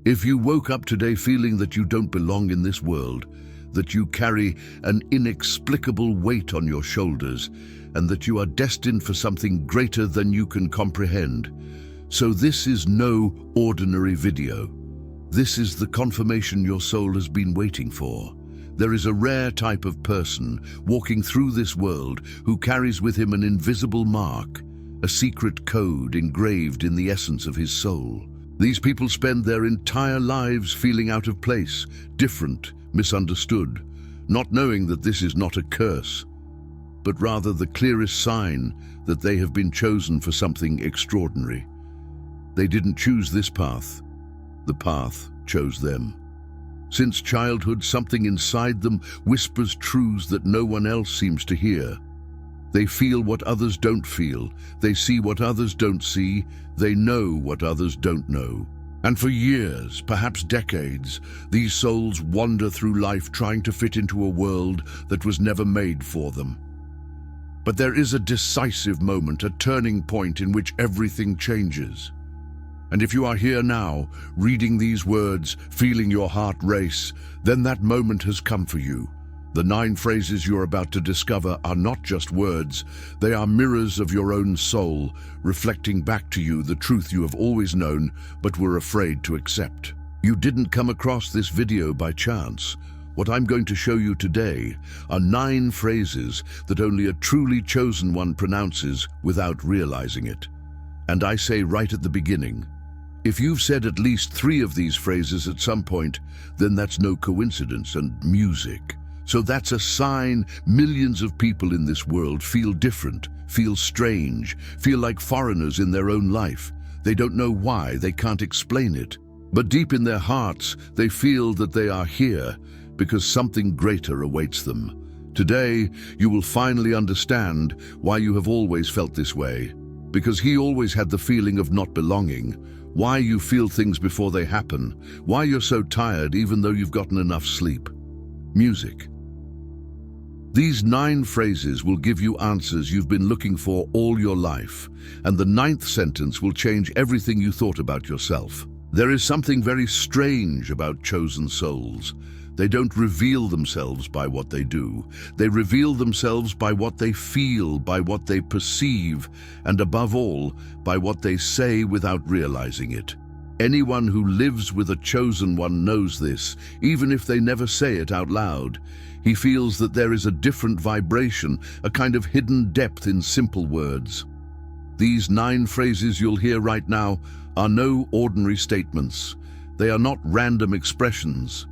If you woke up today feeling that you don't belong in this world, that you carry an inexplicable weight on your shoulders, and that you are destined for something greater than you can comprehend, so this is no ordinary video. This is the confirmation your soul has been waiting for. There is a rare type of person walking through this world who carries with him an invisible mark, a secret code engraved in the essence of his soul. These people spend their entire lives feeling out of place, different, misunderstood, not knowing that this is not a curse, but rather the clearest sign that they have been chosen for something extraordinary. They didn't choose this path. The path chose them. Since childhood, something inside them whispers truths that no one else seems to hear. They feel what others don't feel. They see what others don't see. They know what others don't know. And for years, perhaps decades, these souls wander through life trying to fit into a world that was never made for them. But there is a decisive moment, a turning point in which everything changes. And if you are here now, reading these words, feeling your heart race, then that moment has come for you. The 9 phrases you're about to discover are not just words, they are mirrors of your own soul, reflecting back to you the truth you have always known but were afraid to accept. You didn't come across this video by chance. What I'm going to show you today are 9 phrases that only a truly chosen one pronounces without realizing it. And I say right at the beginning, if you've said at least 3 of these phrases at some point, then that's no coincidence and music. So that's a sign millions of people in this world feel different, feel strange, feel like foreigners in their own life. They don't know why, they can't explain it. But deep in their hearts, they feel that they are here because something greater awaits them. Today, you will finally understand why you have always felt this way. Because he always had the feeling of not belonging, why you feel things before they happen, why you're so tired even though you've gotten enough sleep. Music. These 9 phrases will give you answers you've been looking for all your life, and the 9th sentence will change everything you thought about yourself. There is something very strange about chosen souls. They don't reveal themselves by what they do. They reveal themselves by what they feel, by what they perceive, and above all, by what they say without realizing it. Anyone who lives with a chosen one knows this, even if they never say it out loud. He feels that there is a different vibration, a kind of hidden depth in simple words. These 9 phrases you'll hear right now are no ordinary statements. They are not random expressions.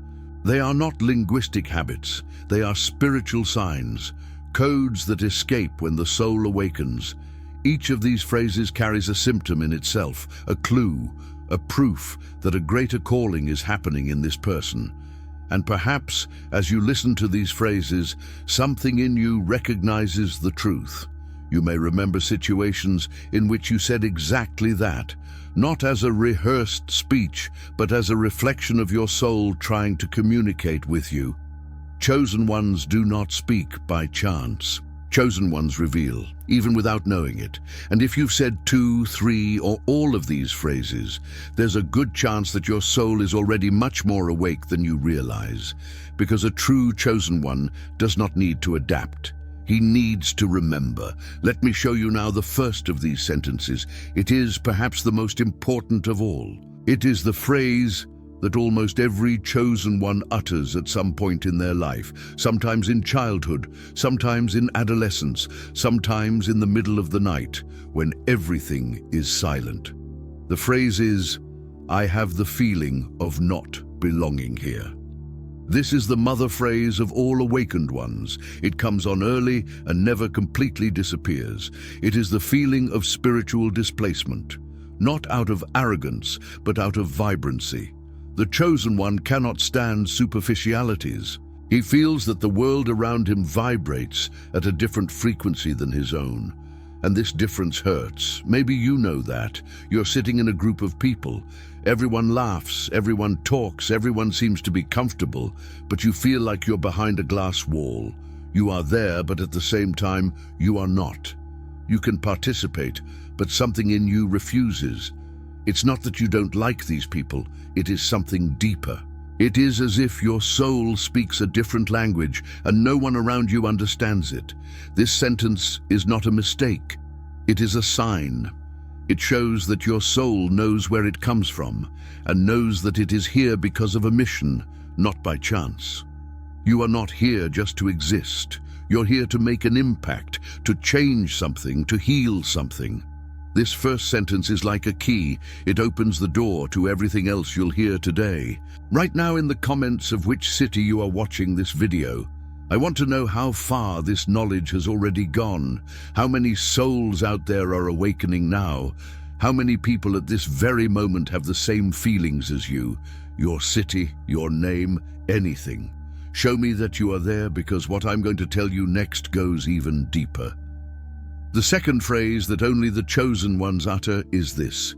They are not linguistic habits. They are spiritual signs, codes that escape when the soul awakens. Each of these phrases carries a symptom in itself, a clue, a proof that a greater calling is happening in this person. And perhaps, as you listen to these phrases, something in you recognizes the truth. You may remember situations in which you said exactly that, not as a rehearsed speech, but as a reflection of your soul trying to communicate with you. Chosen ones do not speak by chance. Chosen ones reveal, even without knowing it. And if you've said 2, 3, or all of these phrases, there's a good chance that your soul is already much more awake than you realize, because a true chosen one does not need to adapt. He needs to remember. Let me show you now the first of these sentences. It is perhaps the most important of all. It is the phrase that almost every chosen one utters at some point in their life, sometimes in childhood, sometimes in adolescence, sometimes in the middle of the night, when everything is silent. The phrase is, "I have the feeling of not belonging here." This is the mother phrase of all awakened ones. It comes on early and never completely disappears. It is the feeling of spiritual displacement, not out of arrogance, but out of vibrancy. The chosen one cannot stand superficialities. He feels that the world around him vibrates at a different frequency than his own. And this difference hurts. Maybe you know that. You're sitting in a group of people. Everyone laughs, everyone talks, everyone seems to be comfortable, but you feel like you're behind a glass wall. You are there, but at the same time, you are not. You can participate, but something in you refuses. It's not that you don't like these people, it is something deeper. It is as if your soul speaks a different language and no one around you understands it. This sentence is not a mistake. It is a sign. It shows that your soul knows where it comes from and knows that it is here because of a mission, not by chance. You are not here just to exist. You're here to make an impact, to change something, to heal something. This first sentence is like a key. It opens the door to everything else you'll hear today. Right now in the comments of which city you are watching this video, I want to know how far this knowledge has already gone. How many souls out there are awakening now? How many people at this very moment have the same feelings as you? Your city, your name, anything. Show me that you are there, because what I'm going to tell you next goes even deeper. The second phrase that only the chosen ones utter is this: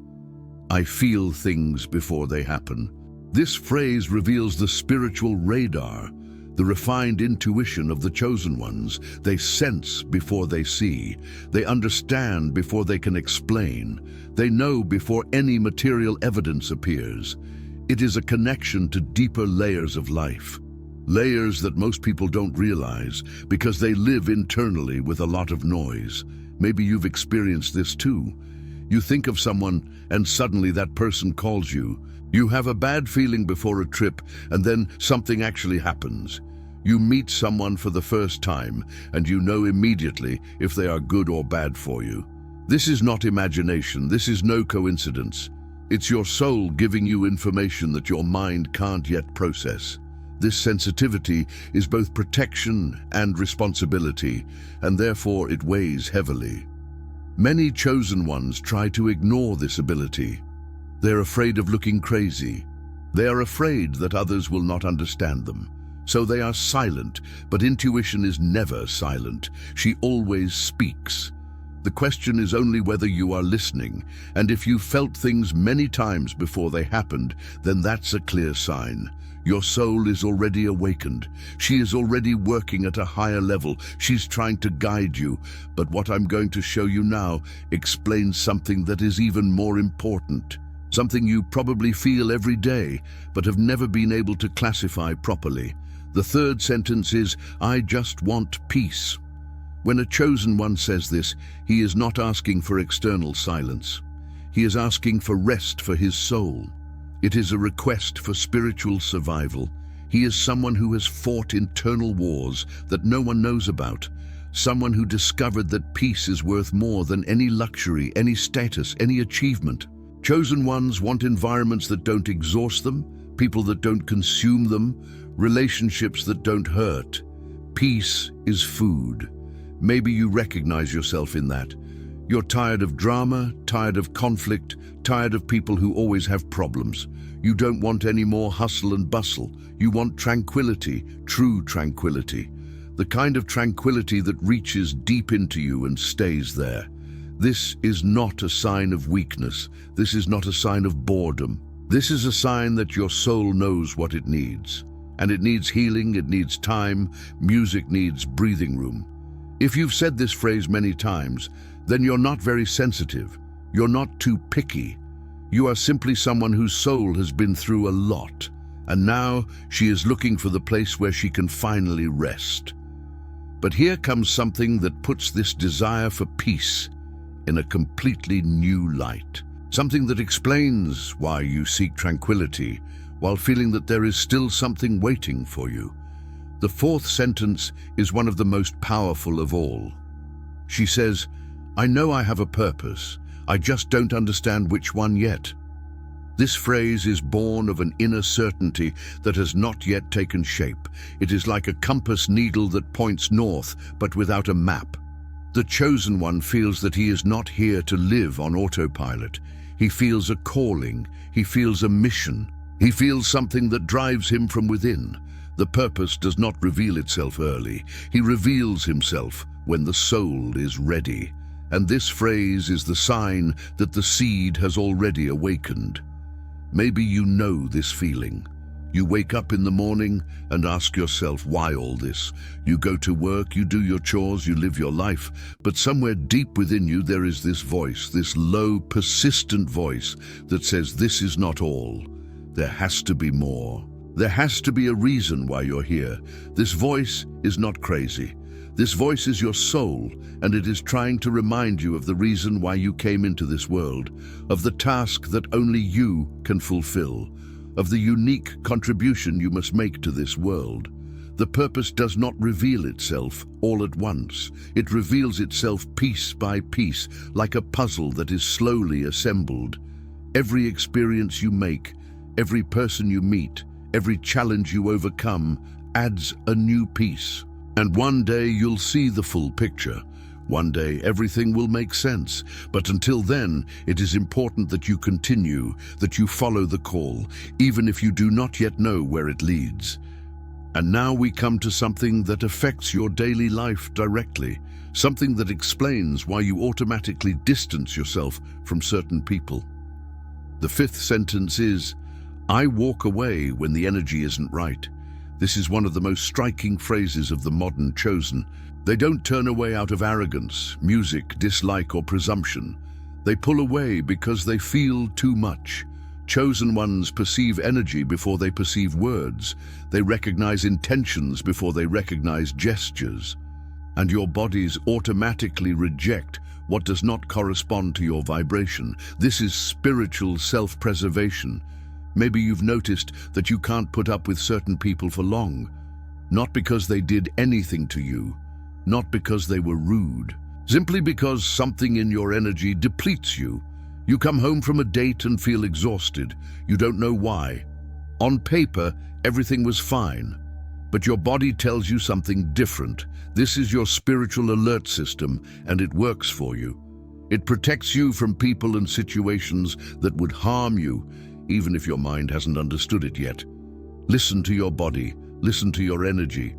I feel things before they happen. This phrase reveals the spiritual radar, the refined intuition of the chosen ones. They sense before they see. They understand before they can explain. They know before any material evidence appears. It is a connection to deeper layers of life. Layers that most people don't realize because they live internally with a lot of noise. Maybe you've experienced this too. You think of someone and suddenly that person calls you. You have a bad feeling before a trip and then something actually happens. You meet someone for the first time and you know immediately if they are good or bad for you. This is not imagination. This is no coincidence. It's your soul giving you information that your mind can't yet process. This sensitivity is both protection and responsibility, and therefore it weighs heavily. Many chosen ones try to ignore this ability. They're afraid of looking crazy. They are afraid that others will not understand them. So they are silent, but intuition is never silent. She always speaks. The question is only whether you are listening, and if you felt things many times before they happened, then that's a clear sign. Your soul is already awakened. She is already working at a higher level. She's trying to guide you. But what I'm going to show you now explains something that is even more important. Something you probably feel every day, but have never been able to classify properly. The third sentence is, I just want peace. When a chosen one says this, he is not asking for external silence. He is asking for rest for his soul. It is a request for spiritual survival. He is someone who has fought internal wars that no one knows about. Someone who discovered that peace is worth more than any luxury, any status, any achievement. Chosen ones want environments that don't exhaust them, people that don't consume them, relationships that don't hurt. Peace is food. Maybe you recognize yourself in that. You're tired of drama, tired of conflict, tired of people who always have problems. You don't want any more hustle and bustle. You want tranquility, true tranquility. The kind of tranquility that reaches deep into you and stays there. This is not a sign of weakness. This is not a sign of boredom. This is a sign that your soul knows what it needs. And it needs healing, it needs time, music needs breathing room. If you've said this phrase many times, then you're not very sensitive. You're not too picky. You are simply someone whose soul has been through a lot, and now she is looking for the place where she can finally rest. But here comes something that puts this desire for peace in a completely new light. Something that explains why you seek tranquility while feeling that there is still something waiting for you. The fourth sentence is one of the most powerful of all. She says, I know I have a purpose. I just don't understand which one yet. This phrase is born of an inner certainty that has not yet taken shape. It is like a compass needle that points north, but without a map. The chosen one feels that he is not here to live on autopilot. He feels a calling. He feels a mission. He feels something that drives him from within. The purpose does not reveal itself early. He reveals himself when the soul is ready. And this phrase is the sign that the seed has already awakened. Maybe you know this feeling. You wake up in the morning and ask yourself, why all this? You go to work, you do your chores, you live your life, but somewhere deep within you there is this voice, this low, persistent voice that says this is not all. There has to be more. There has to be a reason why you're here. This voice is not crazy. This voice is your soul, and it is trying to remind you of the reason why you came into this world, of the task that only you can fulfill, of the unique contribution you must make to this world. The purpose does not reveal itself all at once. It reveals itself piece by piece, like a puzzle that is slowly assembled. Every experience you make, every person you meet, every challenge you overcome adds a new piece. And one day you'll see the full picture. One day everything will make sense. But until then, it is important that you continue, that you follow the call, even if you do not yet know where it leads. And now we come to something that affects your daily life directly, something that explains why you automatically distance yourself from certain people. The fifth sentence is, I walk away when the energy isn't right. This is one of the most striking phrases of the modern chosen. They don't turn away out of arrogance, music, dislike, or presumption. They pull away because they feel too much. Chosen ones perceive energy before they perceive words. They recognize intentions before they recognize gestures. And your bodies automatically reject what does not correspond to your vibration. This is spiritual self-preservation. Maybe you've noticed that you can't put up with certain people for long. Not because they did anything to you, not because they were rude, simply because something in your energy depletes you. You come home from a date and feel exhausted. You don't know why. On paper, everything was fine, but your body tells you something different. This is your spiritual alert system, and it works for you. It protects you from people and situations that would harm you, even if your mind hasn't understood it yet. Listen to your body, listen to your energy.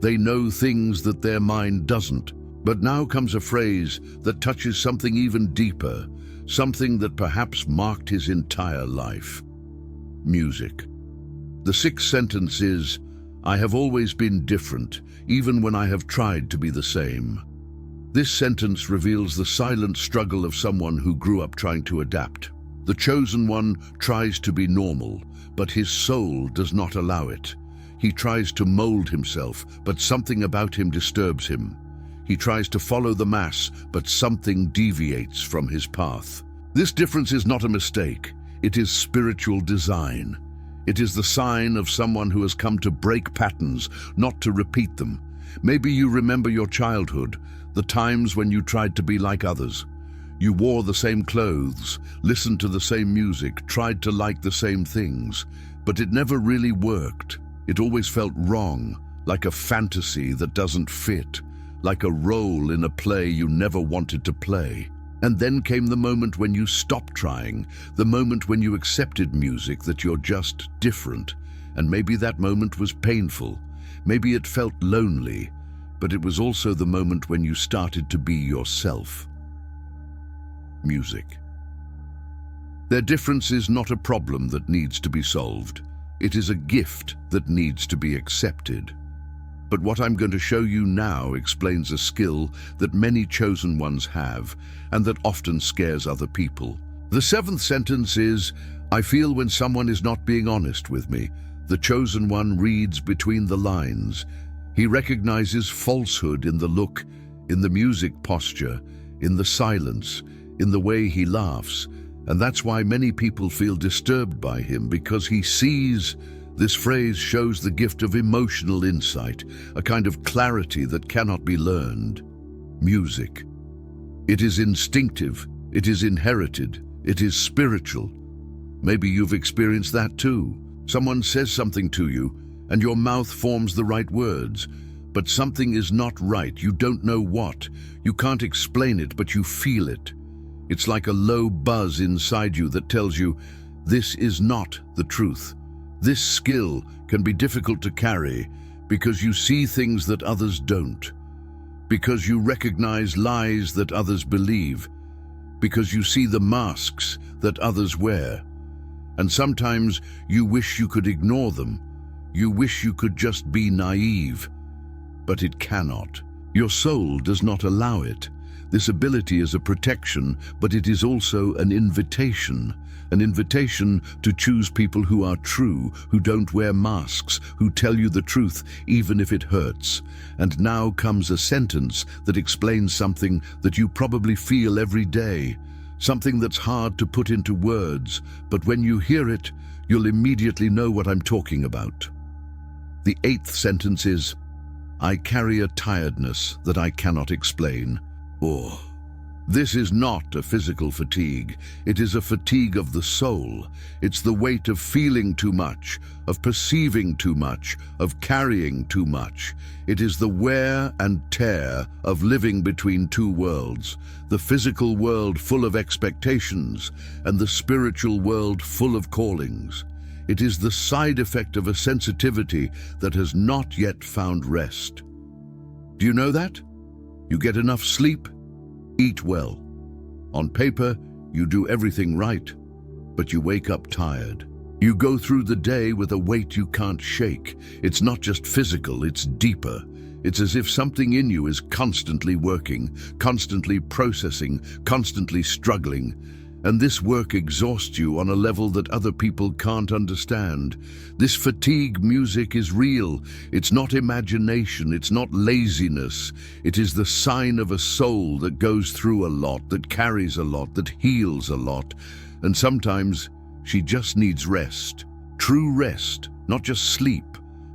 They know things that their mind doesn't. But now comes a phrase that touches something even deeper, something that perhaps marked his entire life. Music. The sixth sentence is, I have always been different, even when I have tried to be the same. This sentence reveals the silent struggle of someone who grew up trying to adapt. The chosen one tries to be normal, but his soul does not allow it. He tries to mold himself, but something about him disturbs him. He tries to follow the mass, but something deviates from his path. This difference is not a mistake. It is spiritual design. It is the sign of someone who has come to break patterns, not to repeat them. Maybe you remember your childhood, the times when you tried to be like others. You wore the same clothes, listened to the same music, tried to like the same things, but it never really worked. It always felt wrong, like a fantasy that doesn't fit, like a role in a play you never wanted to play. And then came the moment when you stopped trying, the moment when you accepted music that you're just different. And maybe that moment was painful, maybe it felt lonely, but it was also the moment when you started to be yourself. Music. Their difference is not a problem that needs to be solved. It is a gift that needs to be accepted. But what I'm going to show you now explains a skill that many chosen ones have and that often scares other people. The seventh sentence is, I feel when someone is not being honest with me. The chosen one reads between the lines. He recognizes falsehood in the look, in the music posture, in the silence, in the way he laughs. And that's why many people feel disturbed by him, because he sees. This phrase shows the gift of emotional insight, a kind of clarity that cannot be learned. Music. It is instinctive, it is inherited, it is spiritual. Maybe you've experienced that too. Someone says something to you, and your mouth forms the right words, but something is not right. You don't know what. You can't explain it, but you feel it. It's like a low buzz inside you that tells you, this is not the truth. This skill can be difficult to carry because you see things that others don't, because you recognize lies that others believe, because you see the masks that others wear. And sometimes you wish you could ignore them. You wish you could just be naive. But it cannot. Your soul does not allow it. This ability is a protection, but it is also an invitation to choose people who are true, who don't wear masks, who tell you the truth even if it hurts. And now comes a sentence that explains something that you probably feel every day, something that's hard to put into words, but when you hear it, you'll immediately know what I'm talking about. The 8th sentence is, I carry a tiredness that I cannot explain. Oh, this is not a physical fatigue. It is a fatigue of the soul. It's the weight of feeling too much, of perceiving too much, of carrying too much. It is the wear and tear of living between two worlds, the physical world full of expectations and the spiritual world full of callings. It is the side effect of a sensitivity that has not yet found rest. Do you know that? You get enough sleep, eat well. On paper, you do everything right, but you wake up tired. You go through the day with a weight you can't shake. It's not just physical, it's deeper. It's as if something in you is constantly working, constantly processing, constantly struggling. And this work exhausts you on a level that other people can't understand. This fatigue music is real. It's not imagination, it's not laziness. It is the sign of a soul that goes through a lot, that carries a lot, that heals a lot. And sometimes she just needs rest. True rest, not just sleep,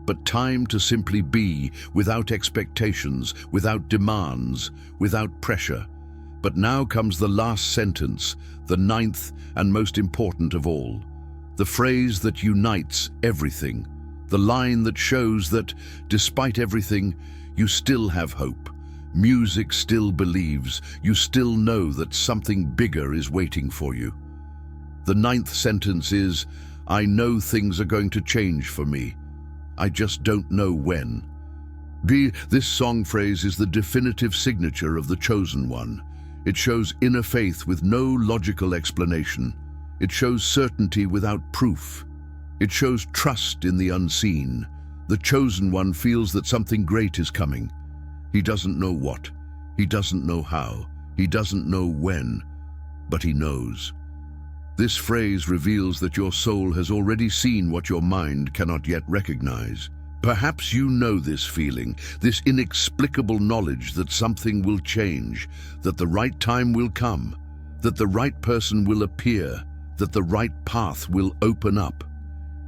but time to simply be, without expectations, without demands, without pressure. But now comes the last sentence, the 9th and most important of all. The phrase that unites everything. The line that shows that, despite everything, you still have hope. Music still believes. You still know that something bigger is waiting for you. The 9th sentence is, I know things are going to change for me. I just don't know when. This song phrase is the definitive signature of the chosen one. It shows inner faith with no logical explanation. It shows certainty without proof. It shows trust in the unseen. The chosen one feels that something great is coming. He doesn't know what. He doesn't know how. He doesn't know when. But he knows. This phrase reveals that your soul has already seen what your mind cannot yet recognize. Perhaps you know this feeling, this inexplicable knowledge that something will change, that the right time will come, that the right person will appear, that the right path will open up.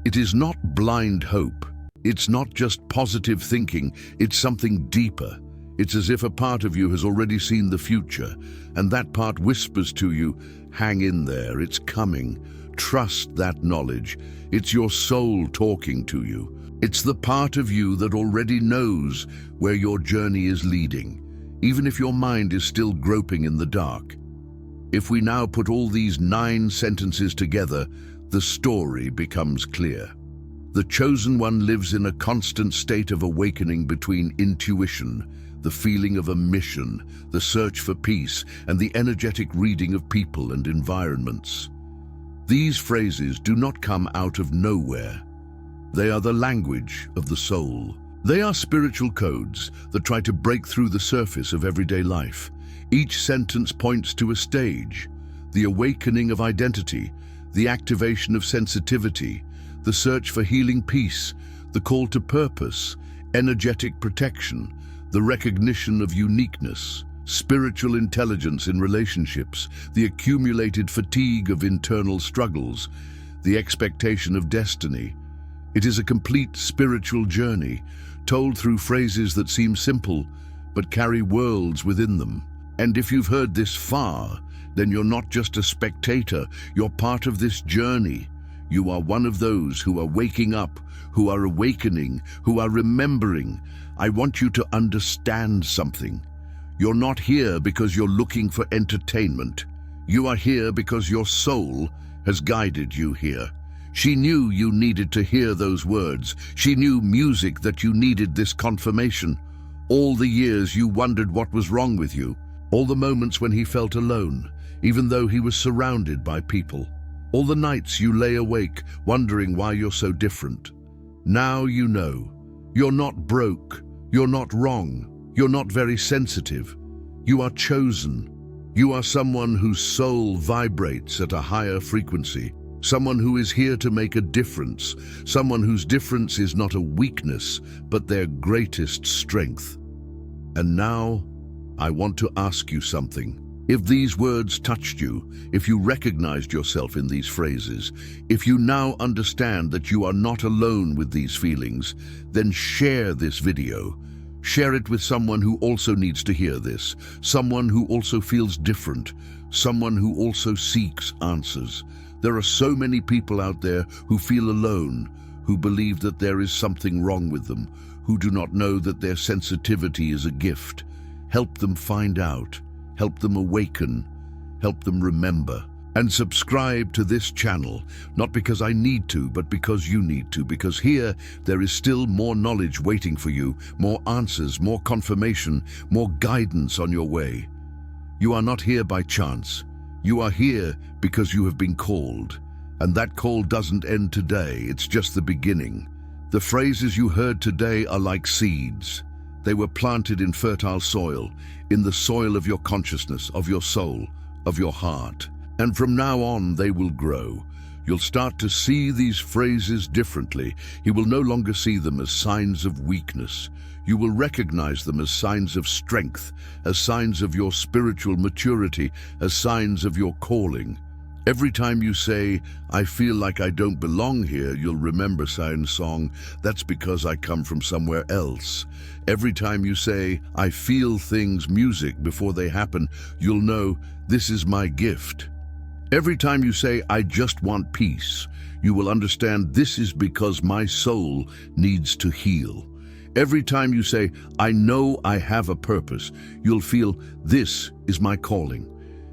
It is not blind hope. It's not just positive thinking. It's something deeper. It's as if a part of you has already seen the future, and that part whispers to you, hang in there, it's coming. Trust that knowledge. It's your soul talking to you. It's the part of you that already knows where your journey is leading, even if your mind is still groping in the dark. If we now put all these 9 sentences together, the story becomes clear. The chosen one lives in a constant state of awakening between intuition, the feeling of a mission, the search for peace, and the energetic reading of people and environments. These phrases do not come out of nowhere. They are the language of the soul. They are spiritual codes that try to break through the surface of everyday life. Each sentence points to a stage, the awakening of identity, the activation of sensitivity, the search for healing peace, the call to purpose, energetic protection, the recognition of uniqueness, spiritual intelligence in relationships, the accumulated fatigue of internal struggles, the expectation of destiny. It is a complete spiritual journey, told through phrases that seem simple, but carry worlds within them. And if you've heard this far, then you're not just a spectator, you're part of this journey. You are one of those who are waking up, who are awakening, who are remembering. I want you to understand something. You're not here because you're looking for entertainment. You are here because your soul has guided you here. She knew you needed to hear those words. She knew music that you needed this confirmation. All the years you wondered what was wrong with you. All the moments when he felt alone, even though he was surrounded by people. All the nights you lay awake wondering why you're so different. Now you know. You're not broke. You're not wrong. You're not very sensitive. You are chosen. You are someone whose soul vibrates at a higher frequency. Someone who is here to make a difference. Someone whose difference is not a weakness, but their greatest strength. And now, I want to ask you something. If these words touched you, if you recognized yourself in these phrases, if you now understand that you are not alone with these feelings, then share this video. Share it with someone who also needs to hear this, someone who also feels different, someone who also seeks answers. There are so many people out there who feel alone, who believe that there is something wrong with them, who do not know that their sensitivity is a gift. Help them find out. Help them awaken, help them remember. And subscribe to this channel, not because I need to, but because you need to, because here there is still more knowledge waiting for you, more answers, more confirmation, more guidance on your way. You are not here by chance. You are here because you have been called. And that call doesn't end today, it's just the beginning. The phrases you heard today are like seeds. They were planted in fertile soil, in the soil of your consciousness, of your soul, of your heart. And from now on, they will grow. You'll start to see these phrases differently. You will no longer see them as signs of weakness. You will recognize them as signs of strength, as signs of your spiritual maturity, as signs of your calling. Every time you say, "I feel like I don't belong here," you'll remember Sion's song, "That's because I come from somewhere else." Every time you say, "I feel things," music, before they happen, you'll know, "This is my gift." Every time you say, "I just want peace," you will understand, "This is because my soul needs to heal." Every time you say, "I know I have a purpose," you'll feel, "This is my calling."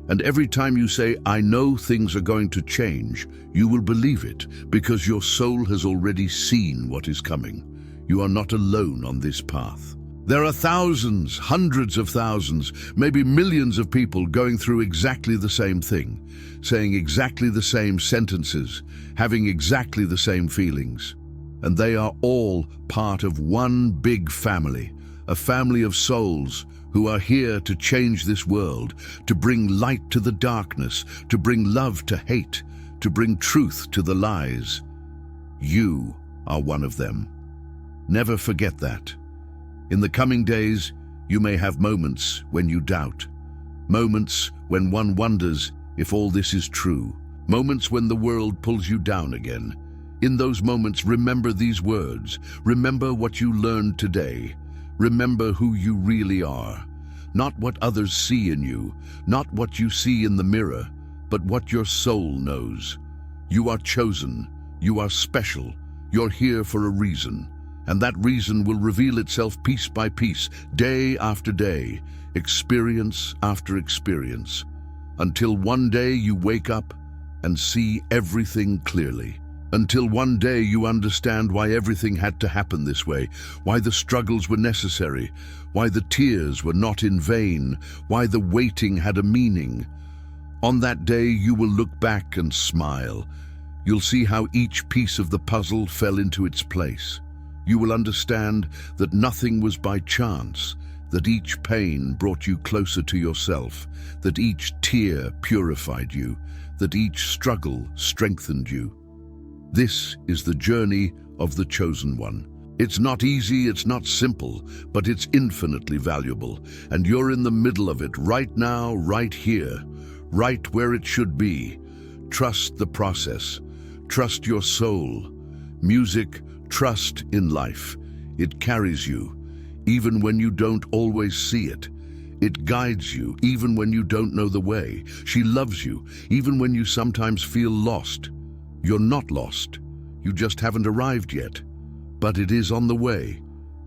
And every time you say, "I know things are going to change," you will believe it because your soul has already seen what is coming. You are not alone on this path. There are thousands, hundreds of thousands, maybe millions of people going through exactly the same thing, saying exactly the same sentences, having exactly the same feelings. And they are all part of one big family, a family of souls who are here to change this world, to bring light to the darkness, to bring love to hate, to bring truth to the lies. You are one of them. Never forget that. In the coming days, you may have moments when you doubt, moments when one wonders if all this is true, moments when the world pulls you down again. In those moments, remember these words. Remember what you learned today. Remember who you really are. Not what others see in you, not what you see in the mirror, but what your soul knows. You are chosen. You are special. You're here for a reason. And that reason will reveal itself piece by piece, day after day, experience after experience, until one day you wake up and see everything clearly. Until one day you understand why everything had to happen this way, why the struggles were necessary, why the tears were not in vain, why the waiting had a meaning. On that day you will look back and smile. You'll see how each piece of the puzzle fell into its place. You will understand that nothing was by chance, that each pain brought you closer to yourself, that each tear purified you, that each struggle strengthened you. This is the journey of the chosen one. It's not easy, it's not simple, but it's infinitely valuable. And you're in the middle of it right now, right here, right where it should be. Trust the process. Trust your soul. Music, trust in life. It carries you, even when you don't always see it. It guides you, even when you don't know the way. She loves you, even when you sometimes feel lost. You're not lost. You just haven't arrived yet. But it is on the way,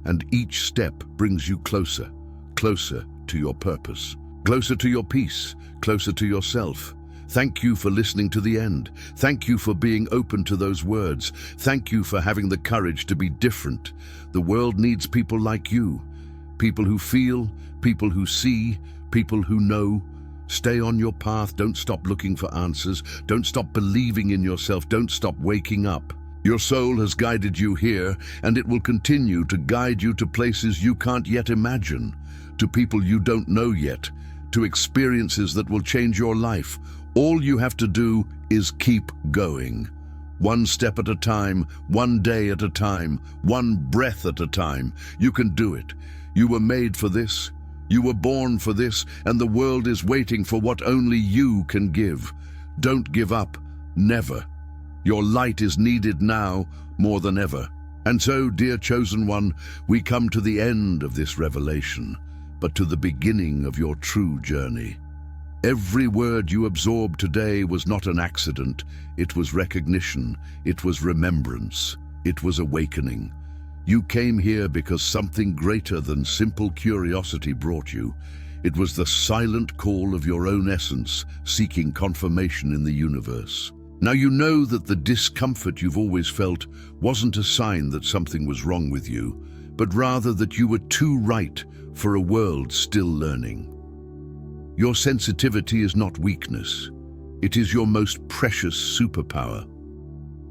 and each step brings you closer, closer to your purpose, closer to your peace, closer to yourself. Thank you for listening to the end. Thank you for being open to those words. Thank you for having the courage to be different. The world needs people like you. People who feel, people who see, people who know, Stay on your path. Don't stop looking for answers. Don't stop believing in yourself. Don't stop waking up. Your soul has guided you here, and it will continue to guide you to places you can't yet imagine, to people you don't know yet, to experiences that will change your life. All you have to do is keep going. One step at a time, one day at a time, one breath at a time. You can do it. You were made for this. You were born for this, and the world is waiting for what only you can give. Don't give up. Never. Your light is needed now more than ever. And so, dear chosen one, we come to the end of this revelation, but to the beginning of your true journey. Every word you absorbed today was not an accident. It was recognition. It was remembrance. It was awakening. You came here because something greater than simple curiosity brought you. It was the silent call of your own essence, seeking confirmation in the universe. Now you know that the discomfort you've always felt wasn't a sign that something was wrong with you, but rather that you were too right for a world still learning. Your sensitivity is not weakness. It is your most precious superpower.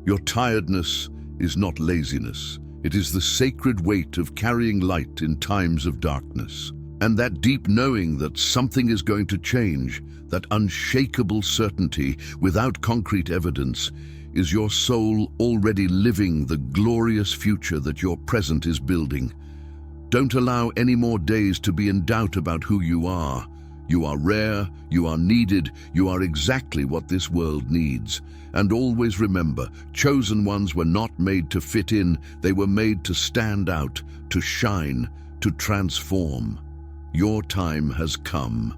Your tiredness is not laziness. It is the sacred weight of carrying light in times of darkness. And that deep knowing that something is going to change, that unshakable certainty without concrete evidence, is your soul already living the glorious future that your present is building. Don't allow any more days to be in doubt about who you are. You are rare, you are needed, you are exactly what this world needs. And always remember, chosen ones were not made to fit in, they were made to stand out, to shine, to transform. Your time has come.